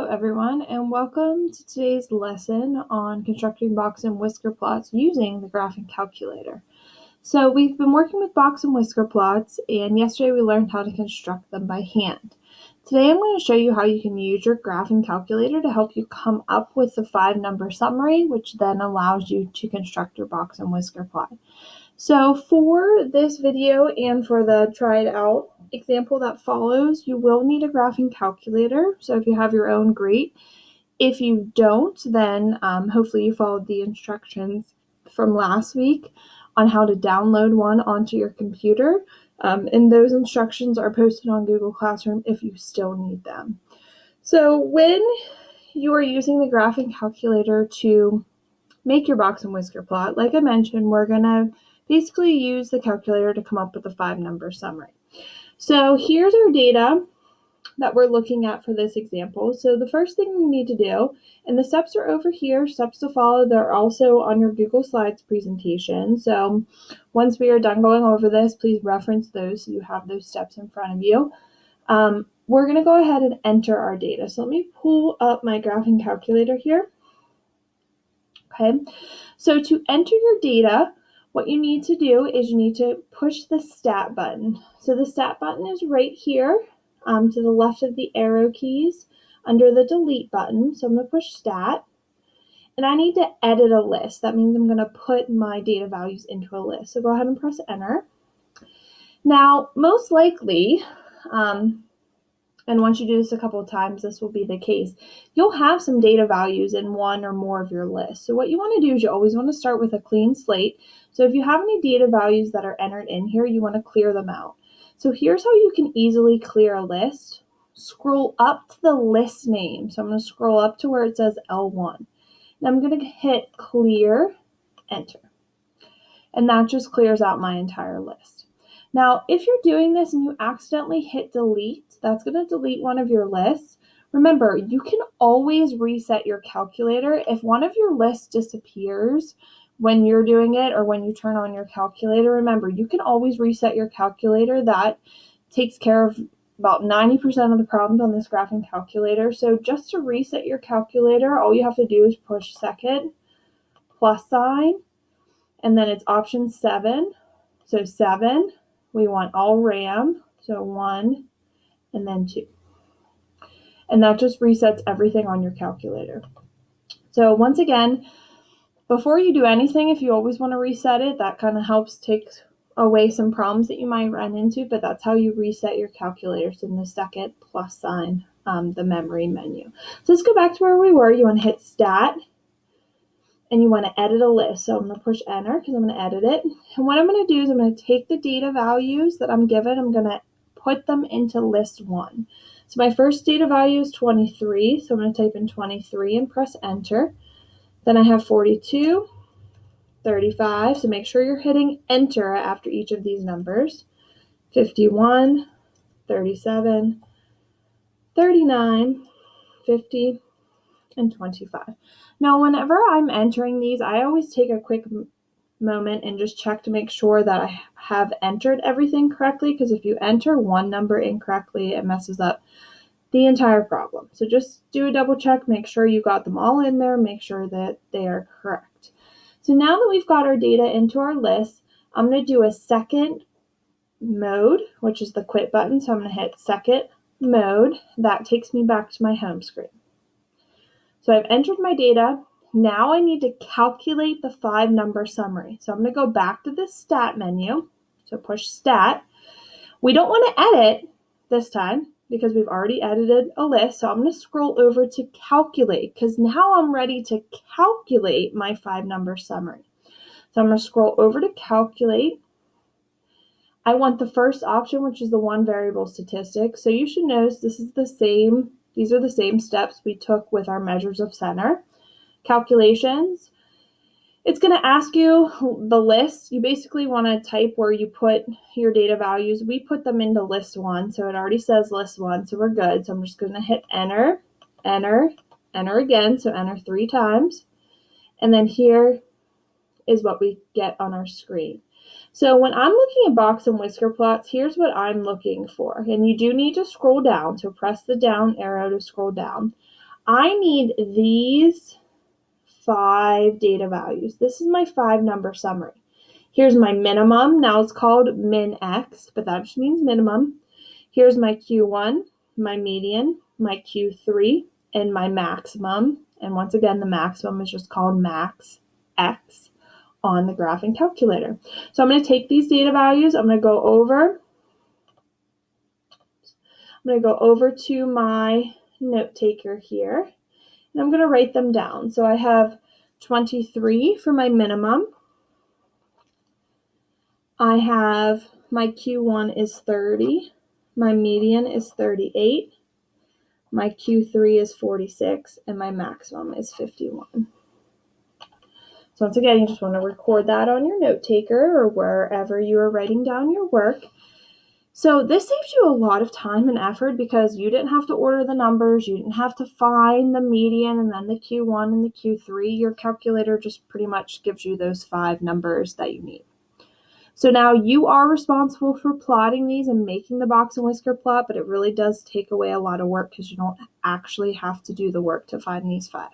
everyone, and welcome to today's lesson on constructing box and whisker plots using the graphing calculator. So we've been working with box and whisker plots, and yesterday we learned how to construct them by hand. Today I'm going to show you how you can use your graphing calculator to help you come up with the 5-number summary, which then allows you to construct your box and whisker plot. So for this video and for the try it out example that follows, you will need a graphing calculator. So if you have your own, great. If you don't, then hopefully you followed the instructions from last week on how to download one onto your computer. And those instructions are posted on Google Classroom if you still need them. So when you are using the graphing calculator to make your box and whisker plot, like I mentioned, we're going to basically use the calculator to come up with a 5-number summary. So here's our data that we're looking at for this example. So the first thing we need to do, and the steps are over here, steps to follow, they're also on your Google Slides presentation. So once we are done going over this, please reference those so you have those steps in front of you. We're going to go ahead and enter our data. So let me pull up my graphing calculator here. Okay, so to enter your data, what you need to do is you need to push the stat button. So the stat button is right here to the left of the arrow keys under the delete button. So I'm going to push stat, and I need to edit a list. That means I'm going to put my data values into a list. So go ahead and press enter. Now, most likely, and once you do this a couple of times, this will be the case, you'll have some data values in one or more of your lists. So what you want to do is you always want to start with a clean slate. So if you have any data values that are entered in here, you want to clear them out. So here's how you can easily clear a list. Scroll up to the list name. So I'm going to scroll up to where it says L1. And I'm going to hit clear, enter. And that just clears out my entire list. Now, if you're doing this and you accidentally hit delete, that's going to delete one of your lists. Remember, you can always reset your calculator. If one of your lists disappears when you're doing it or when you turn on your calculator, remember, you can always reset your calculator. That takes care of about 90% of the problems on this graphing calculator. So just to reset your calculator, all you have to do is push second, plus sign, and then it's option 7. So 7. We want all RAM, so 1 and then 2. And that just resets everything on your calculator. So once again, before you do anything, if you always want to reset it, that kind of helps take away some problems that you might run into, but that's how you reset your calculators in the second plus sign, the memory menu. So let's go back to where we were. You want to hit stat, and you want to edit a list. So I'm going to push enter because I'm going to edit it. And what I'm going to do is I'm going to take the data values that I'm given, I'm going to put them into list 1. So my first data value is 23. So I'm going to type in 23 and press enter. Then I have 42, 35. So make sure you're hitting enter after each of these numbers. 51, 37, 39, 50, and 25. Now, whenever I'm entering these, I always take a quick moment and just check to make sure that I have entered everything correctly, because if you enter one number incorrectly, it messes up the entire problem. So just do a double check, make sure you got them all in there, make sure that they are correct. So now that we've got our data into our list, I'm going to do a second mode, which is the quit button. So I'm going to hit second mode. That takes me back to my home screen. So I've entered my data. Now I need to calculate the 5-number summary. So I'm going to go back to the stat menu. So push stat. We don't want to edit this time because we've already edited a list. So I'm going to scroll over to calculate because now I'm ready to calculate my 5-number summary. So I'm going to scroll over to calculate. I want the first option, which is the one variable statistic. So you should notice this is the same. These are the same steps we took with our measures of center. Calculations. It's going to ask you the list. You basically want to type where you put your data values. We put them into list 1, so it already says list 1, so we're good. So I'm just going to hit enter, enter, enter again, so enter 3 times. And then here is what we get on our screen. So when I'm looking at box and whisker plots, here's what I'm looking for. And you do need to scroll down, so press the down arrow to scroll down. I need these 5 data values. This is my 5-number summary. Here's my minimum. Now it's called min x, but that just means minimum. Here's my Q1, my median, my Q3, and my maximum. And once again, the maximum is just called max x on the graphing calculator. So I'm going to take these data values. I'm going to go over to my note taker here, and I'm going to write them down. So I have 23 for my minimum. I have my Q1 is 30, my median is 38, my Q3 is 46, and my maximum is 51. So once again, you just want to record that on your note taker or wherever you are writing down your work. So this saves you a lot of time and effort because you didn't have to order the numbers, you didn't have to find the median and then the Q1 and the Q3. Your calculator just pretty much gives you those 5 numbers that you need. So now you are responsible for plotting these and making the box and whisker plot, but it really does take away a lot of work because you don't actually have to do the work to find these 5.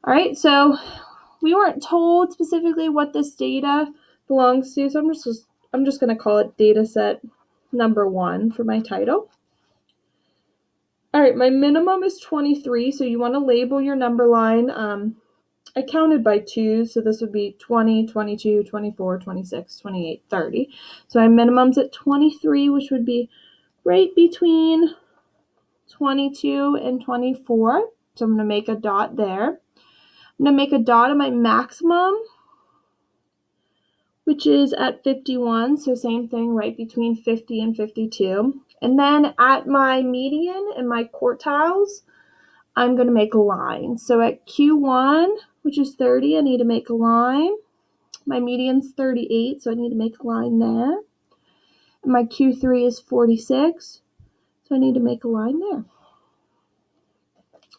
All right, so we weren't told specifically what this data belongs to, so I'm just going to call it data set number 1 for my title. All right, my minimum is 23, so you want to label your number line. I counted by 2, so this would be 20, 22, 24, 26, 28, 30. So my minimum's at 23, which would be right between 22 and 24. So I'm going to make a dot there. I'm going to make a dot on my maximum, which is at 51. So same thing, right between 50 and 52. And then at my median and my quartiles, I'm going to make a line. So at Q1, which is 30, I need to make a line. My median's 38, so I need to make a line there. And my Q3 is 46, so I need to make a line there.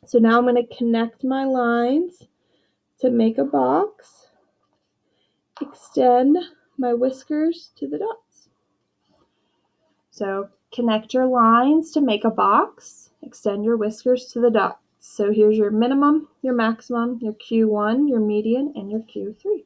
So now I'm going to connect my lines to make a box, extend my whiskers to the dots. So connect your lines to make a box, extend your whiskers to the dots. So here's your minimum, your maximum, your Q1, your median, and your Q3.